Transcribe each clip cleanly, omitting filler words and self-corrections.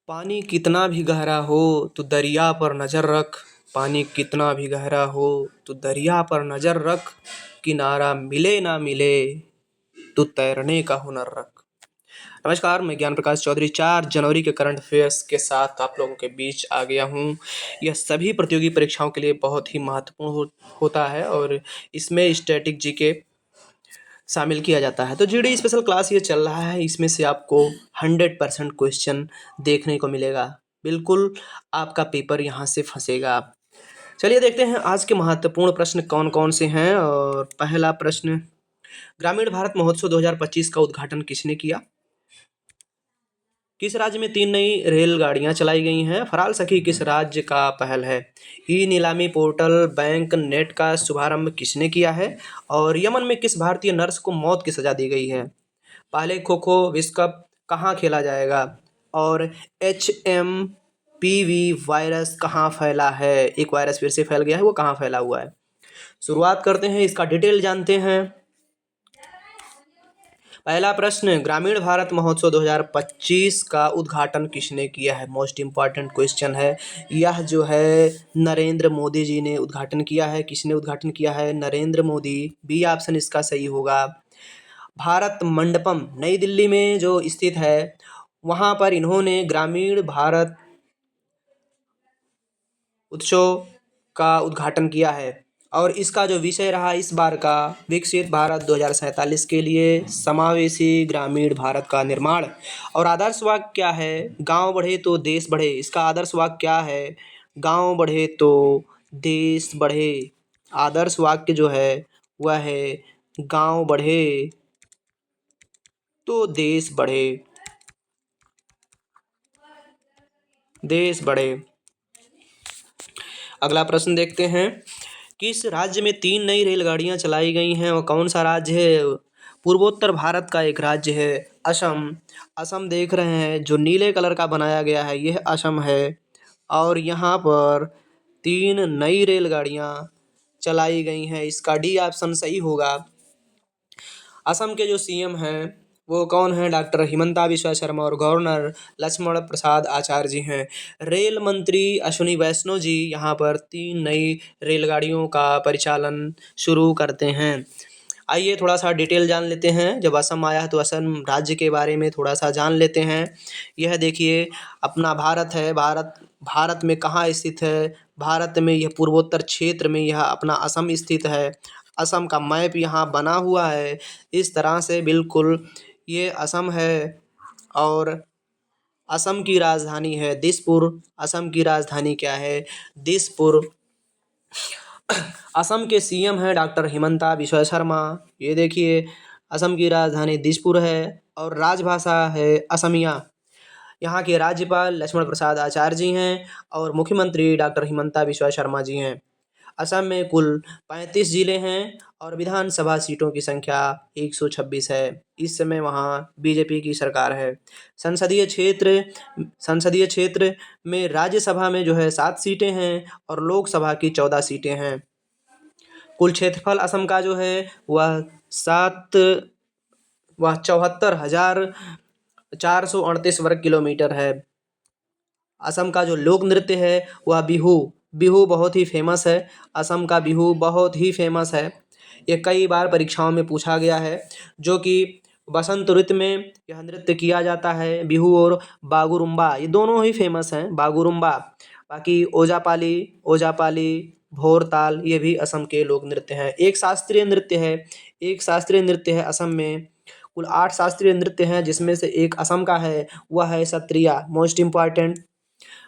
पानी कितना भी गहरा हो तो दरिया पर नजर रख। पानी कितना भी गहरा हो तो दरिया पर नजर रख। किनारा मिले ना मिले तो तैरने का हुनर रख। नमस्कार, मैं ज्ञान प्रकाश चौधरी 4 जनवरी के करंट अफेयर्स के साथ आप लोगों के बीच आ गया हूँ। यह सभी प्रतियोगी परीक्षाओं के लिए बहुत ही महत्वपूर्ण होता है और इसमें स्टैटिक जीके शामिल किया जाता है। तो जीडी स्पेशल क्लास ये चल रहा है, इसमें से आपको 100% क्वेश्चन देखने को मिलेगा। बिल्कुल आपका पेपर यहाँ से फंसेगा। चलिए देखते हैं आज के महत्वपूर्ण प्रश्न कौन कौन से हैं। और पहला प्रश्न, ग्रामीण भारत महोत्सव 2025 का उद्घाटन किसने किया? किस राज्य में 3 नई रेलगाड़ियां चलाई गई हैं? फराल सखी किस राज्य का पहल है? ई नीलामी पोर्टल बैंक नेट का शुभारंभ किसने किया है? और यमन में किस भारतीय नर्स को मौत की सजा दी गई है? पहले खो खो विश्व कप कहाँ खेला जाएगा? और HMPV वायरस कहाँ फैला है? एक वायरस फिर से फैल गया है, वो कहाँ फैला हुआ है? शुरुआत करते हैं, इसका डिटेल जानते हैं। पहला प्रश्न, ग्रामीण भारत महोत्सव 2025 का उद्घाटन किसने किया है? मोस्ट इम्पॉर्टेंट क्वेश्चन है। यह जो है नरेंद्र मोदी जी ने उद्घाटन किया है। किसने उद्घाटन किया है? नरेंद्र मोदी। बी ऑप्शन इसका सही होगा। भारत मंडपम नई दिल्ली में जो स्थित है, वहाँ पर इन्होंने ग्रामीण भारत उत्सव का उद्घाटन किया है। और इसका जो विषय रहा इस बार का, विकसित भारत 2047 के लिए समावेशी ग्रामीण भारत का निर्माण। और आदर्श वाक्य क्या है? गांव बढ़े तो देश बढ़े। इसका आदर्श वाक्य क्या है? गांव बढ़े तो देश बढ़े। आदर्श वाक्य जो है वह है गांव बढ़े तो देश बढ़े। देश बढ़े। अगला प्रश्न देखते हैं, किस राज्य में 3 नई रेलगाड़ियां चलाई गई हैं और कौन सा राज्य है? पूर्वोत्तर भारत का एक राज्य है असम। असम देख रहे हैं, जो नीले कलर का बनाया गया है यह असम है। और यहाँ पर 3 नई रेलगाड़ियां चलाई गई हैं। इसका डी ऑप्शन सही होगा। असम के जो सीएम हैं वो कौन है? डॉक्टर हिमंता बिस्वा शर्मा। और गवर्नर लक्ष्मण प्रसाद आचार्य जी हैं। रेल मंत्री अश्विनी वैष्णव जी यहाँ पर 3 नई रेलगाड़ियों का परिचालन शुरू करते हैं। आइए थोड़ा सा डिटेल जान लेते हैं। जब असम आया है तो असम राज्य के बारे में थोड़ा सा जान लेते हैं। यह देखिए अपना भारत है। भारत में कहाँ स्थित है? भारत में यह पूर्वोत्तर क्षेत्र में यह अपना असम स्थित है। असम का मैप यहाँ बना हुआ है इस तरह से, बिल्कुल ये असम है। और असम की राजधानी है दिसपुर। असम की राजधानी क्या है? दिसपुर। असम के सीएम हैं डॉक्टर हिमंता बिस्वा शर्मा। ये देखिए असम की राजधानी दिसपुर है और राजभाषा है असमिया। यहाँ के राज्यपाल लक्ष्मण प्रसाद आचार्य जी हैं और मुख्यमंत्री डॉक्टर हिमंता बिस्वा शर्मा जी हैं। असम में कुल 35 जिले हैं और विधानसभा सीटों की संख्या 126 है। इस समय वहाँ बीजेपी की सरकार है। संसदीय क्षेत्र में राज्यसभा में जो है 7 सीटें हैं और लोकसभा की 14 सीटें हैं। कुल क्षेत्रफल असम का जो है वह 74,438 वर्ग किलोमीटर है। असम का जो लोक नृत्य है वह बिहू। बिहू बहुत ही फेमस है। असम का बिहू बहुत ही फेमस है। ये कई बार परीक्षाओं में पूछा गया है। जो कि बसंत ऋतु में यह नृत्य किया जाता है। बिहू और बागुरुम्बा ये दोनों ही फेमस हैं। बागुरुम्बा, बाकी ओजापाली, ओजापाली, भोरताल ये भी असम के लोक नृत्य हैं। एक शास्त्रीय नृत्य है। एक शास्त्रीय नृत्य है असम में। कुल 8 शास्त्रीय नृत्य हैं जिसमें से एक असम का है, वह है सत्रिया। Most important.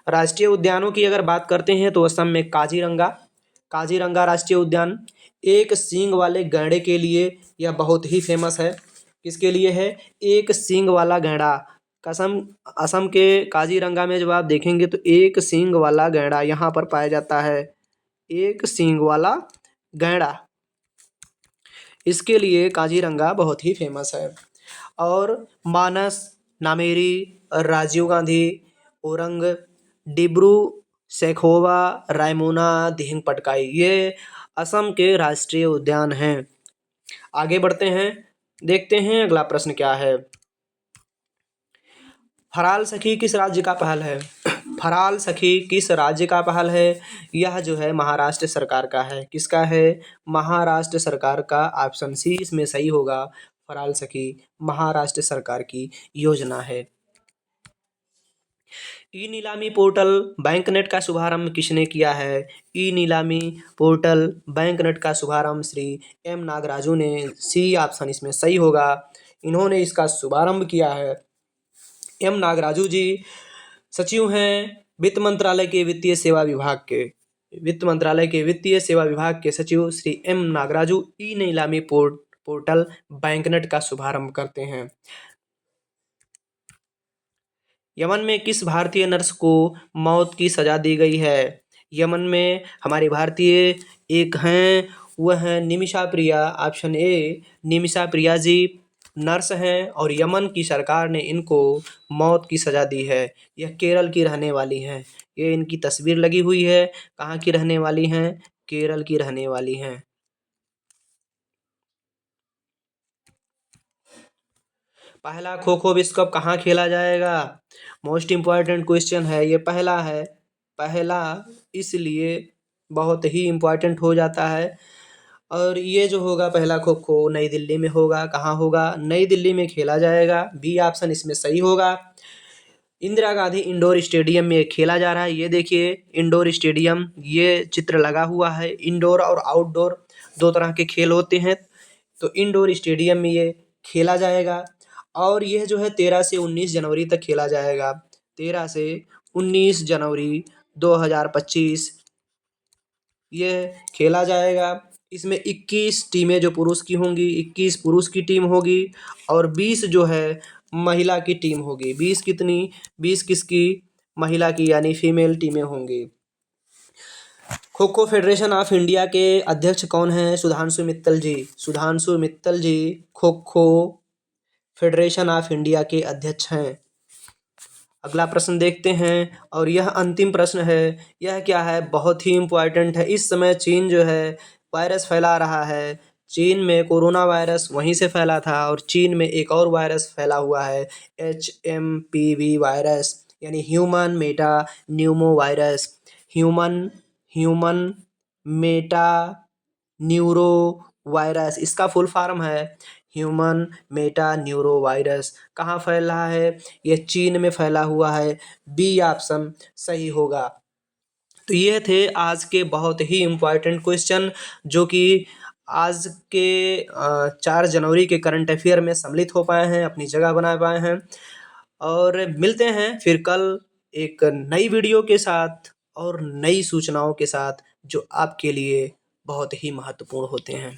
राष्ट्रीय उद्यानों की अगर बात करते हैं तो असम में काजीरंगा, काजीरंगा राष्ट्रीय उद्यान एक सींग वाले गैंडे के लिए यह बहुत ही फेमस है। किसके लिए है? एक सींग वाला गैंडा। कसम, असम के काजीरंगा में जब आप देखेंगे तो एक सींग वाला गैंडा यहाँ पर पाया जाता है। एक सींग वाला गैंडा, इसके लिए काजीरंगा बहुत ही फेमस है। और मानस, नामेरी, राजीव गांधी, ओरंग, डिब्रू सैखोवा, रायमोना, दिहिंग पटकाई ये असम के राष्ट्रीय उद्यान हैं। आगे बढ़ते हैं, देखते हैं अगला प्रश्न क्या है। फराल सखी किस राज्य का पहल है? फराल सखी किस राज्य का पहल है? यह जो है महाराष्ट्र सरकार का है। किसका है? महाराष्ट्र सरकार का। ऑप्शन सी इसमें सही होगा। फराल सखी महाराष्ट्र सरकार की योजना है। ई नीलामी पोर्टल बैंकनेट का शुभारंभ किसने किया है? ई नीलामी पोर्टल बैंकनेट का शुभारंभ श्री एम नागराजू ने। सी ऑप्शन इसमें सही होगा। इन्होंने इसका शुभारंभ किया है। एम नागराजू जी सचिव हैं वित्त मंत्रालय के वित्तीय सेवा विभाग के। वित्त मंत्रालय के वित्तीय सेवा विभाग के सचिव श्री एम नागराजू ई नीलामी पोर्टल बैंकनेट का शुभारंभ करते हैं। यमन में किस भारतीय नर्स को मौत की सजा दी गई है? यमन में हमारी भारतीय एक हैं, वह है Nimisha Priya. Option A Nimisha Priya ji nurse हैं और यमन की सरकार ने इनको मौत की सजा दी है। यह केरल की रहने वाली हैं। ये इनकी तस्वीर लगी हुई है। कहाँ की रहने वाली हैं? केरल की रहने वाली हैं। पहला खो खो विश्व कप कहाँ खेला जाएगा? मोस्ट इम्पॉर्टेंट क्वेश्चन है ये। पहला है, पहला इसलिए बहुत ही इम्पॉर्टेंट हो जाता है। और ये जो होगा पहला खो खो नई दिल्ली में होगा। कहाँ होगा? नई दिल्ली में खेला जाएगा। बी ऑप्शन इसमें सही होगा। इंदिरा गांधी इंडोर स्टेडियम में खेला जा रहा है। ये देखिए इंडोर स्टेडियम, ये चित्र लगा हुआ है। इंडोर और आउटडोर दो तरह के खेल होते हैं। तो इंडोर स्टेडियम में ये खेला जाएगा। और यह जो है 13 से 19 जनवरी तक खेला जाएगा। 13 से 19 जनवरी 2025 ये खेला जाएगा। इसमें 21 टीमें जो पुरुष की होंगी, 21 पुरुष की टीम होगी और 20 जो है महिला की टीम होगी। 20 कितनी? 20 किसकी? महिला की, यानी फीमेल टीमें होंगी। Kho kho federation of India के अध्यक्ष कौन हैं? सुधांशु मित्तल जी। सुधांशु मित्तल जी kho kho federation of India के अध्यक्ष हैं। अगला प्रश्न देखते हैं और यह अंतिम प्रश्न है। यह क्या है? बहुत ही इम्पोर्टेंट है। इस समय चीन जो है वायरस फैला रहा है। चीन में कोरोना वायरस वहीं से फैला था और चीन में एक और वायरस फैला हुआ है, HMPV वायरस, यानी human Meta Numa virus. Human human Meta neuro virus, इसका फुल फॉर्म है ह्यूमन मेटा न्यूरो वायरस। कहाँ फैल रहा है? ये चीन में फैला हुआ है। बी ऑप्शन सही होगा। तो ये थे आज के बहुत ही इम्पोर्टेंट क्वेश्चन जो कि आज के 4 जनवरी के करंट अफेयर में सम्मिलित हो पाए हैं, अपनी जगह बना पाए हैं। और मिलते हैं फिर कल एक नई वीडियो के साथ और नई सूचनाओं के साथ जो आपके लिए बहुत ही महत्वपूर्ण होते हैं।